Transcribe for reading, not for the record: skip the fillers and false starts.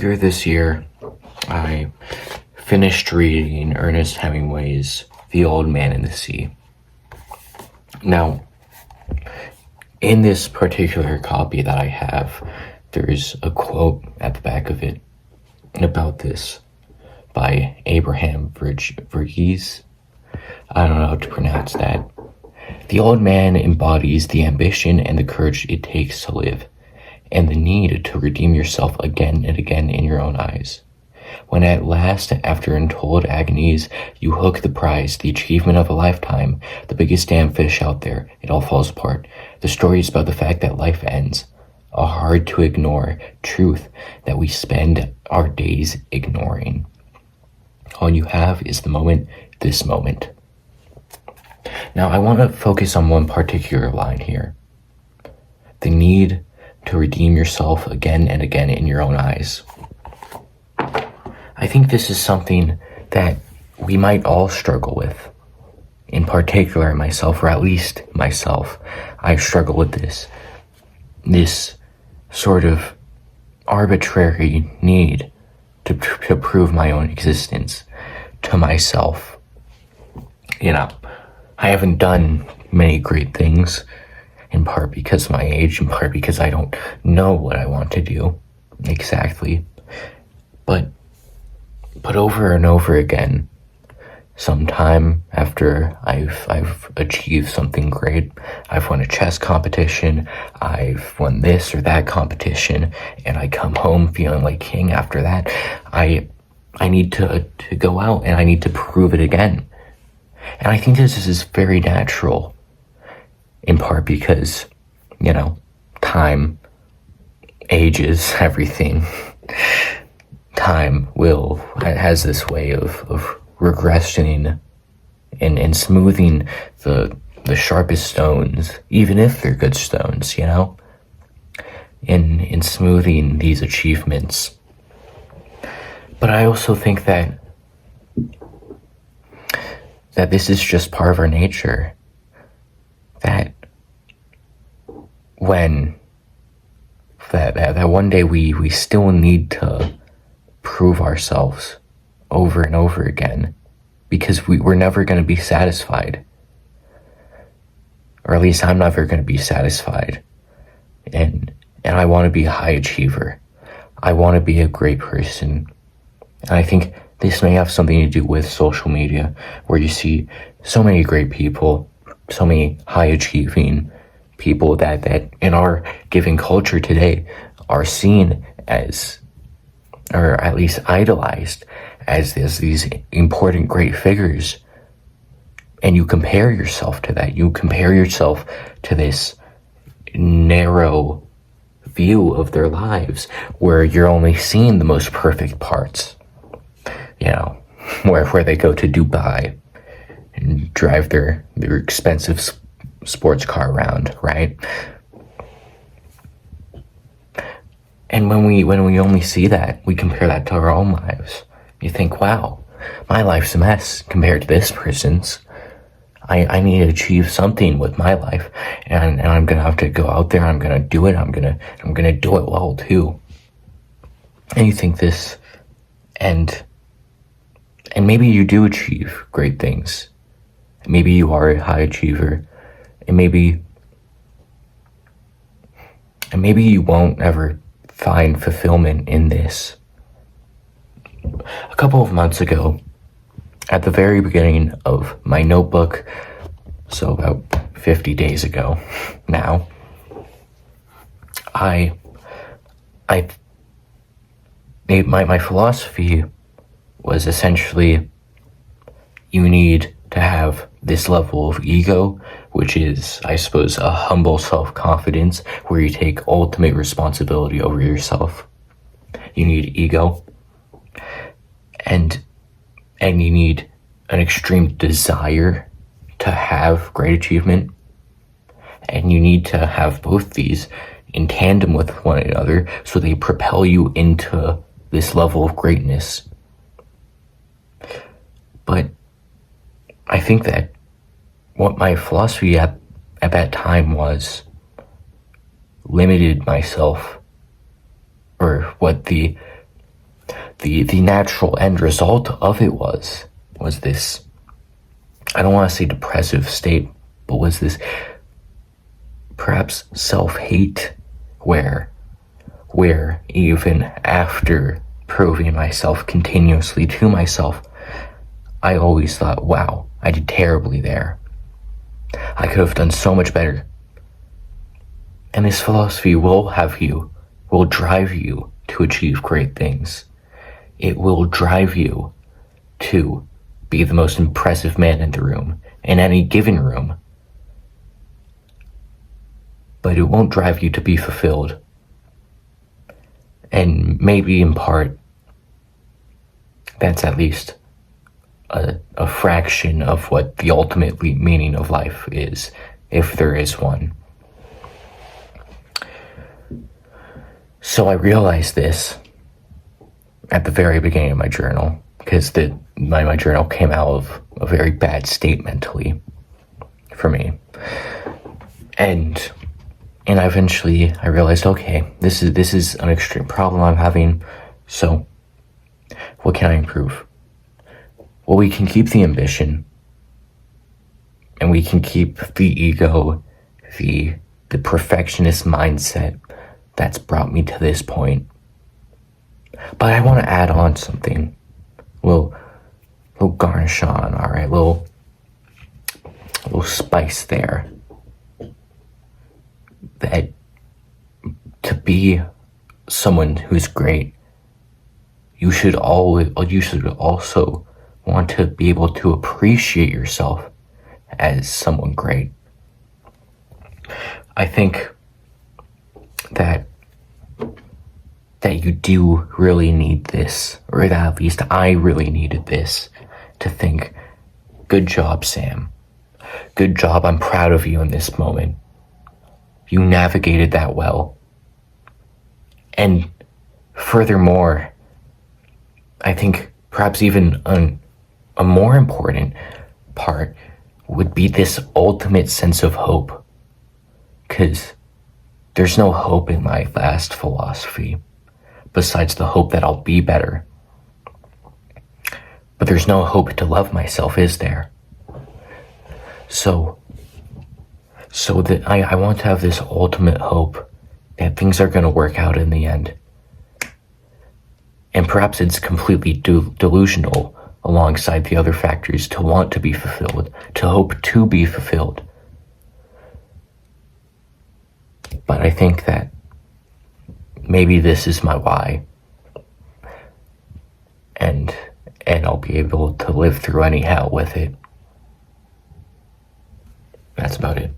Earlier this year, I finished reading Ernest Hemingway's The Old Man and the Sea. Now, in this particular copy that I have, there's a quote at the back of it about this by Abraham Verghese. I don't know how to pronounce that. The old man embodies the ambition and the courage it takes to live, and the need to redeem yourself again and again in your own eyes. When at last, after untold agonies, you hook the prize, the achievement of a lifetime, the biggest damn fish out there, it all falls apart. The story is about the fact that life ends, a hard to ignore truth that we spend our days ignoring. All you have is the moment, this moment. Now, I want to focus on one particular line here. The need to redeem yourself again and again in your own eyes. I think this is something that we might all struggle with. In particular, myself, or at least myself, I struggle with this sort of arbitrary need to prove my own existence to myself. I haven't done many great things, in part because of my age, in part because I don't know what I want to do exactly. But over and over again, sometime after I've achieved something great, I've won a chess competition, I've won this or that competition, and I come home feeling like king after that, I need to go out and I need to prove it again. And I think this is very natural, in part because, time ages everything. Time has this way of regressing and smoothing the sharpest stones, even if they're good stones, in smoothing these achievements. But I also think that this is just part of our nature. That one day we still need to prove ourselves over and over again, because we're never going to be satisfied, or at least I'm never going to be satisfied. And I want to be a high achiever. I want to be a great person. And I think this may have something to do with social media, where you see so many great people, so many high achieving people that in our given culture today are seen as, or at least idolized as these important great figures. And you compare yourself to that. You compare yourself to this narrow view of their lives where you're only seeing the most perfect parts. Where they go to Dubai and drive their expensive sports car around, right? And when we only see that, we compare that to our own lives. You think, wow, my life's a mess compared to this person's. I need to achieve something with my life, and I'm gonna have to go out there. I'm gonna do it. I'm gonna do it well too. And you think this, and maybe you do achieve great things. Maybe you are a high achiever, and maybe you won't ever find fulfillment in this. A couple of months ago, at the very beginning of my notebook, so about 50 days ago now, my philosophy was essentially, you need to have this level of ego, which is, I suppose, a humble self-confidence where you take ultimate responsibility over yourself. You need ego, and you need an extreme desire to have great achievement, and you need to have both these in tandem with one another so they propel you into this level of greatness. But I think that what my philosophy at that time was limited myself, or what the the natural end result of it was this, I don't want to say depressive state, but was this perhaps self-hate where even after proving myself continuously to myself, I always thought, wow, I did terribly there. I could have done so much better. And this philosophy will drive you to achieve great things. It will drive you to be the most impressive man in the room, in any given room. But it won't drive you to be fulfilled. And maybe in part, that's at least a fraction of what the ultimate meaning of life is, if there is one. So I realized this at the very beginning of my journal, because my journal came out of a very bad state mentally for me. And eventually I realized, okay, this is an extreme problem I'm having, so what can I improve? Well, we can keep the ambition, and we can keep the ego, the perfectionist mindset that's brought me to this point. But I want to add on something, little garnish on, all right, little spice there. That to be someone who's great, you should also want to be able to appreciate yourself as someone great. I think that you do really need this, or that at least I really needed this, to think, good job, Sam. Good job, I'm proud of you in this moment. You navigated that well. And furthermore, I think perhaps even a more important part would be this ultimate sense of hope. Because there's no hope in my last philosophy, besides the hope that I'll be better. But there's no hope to love myself, is there? So that I want to have this ultimate hope that things are going to work out in the end. And perhaps it's completely delusional alongside the other factors to want to be fulfilled, to hope to be fulfilled. But I think that maybe this is my why. And I'll be able to live through any hell with it. That's about it.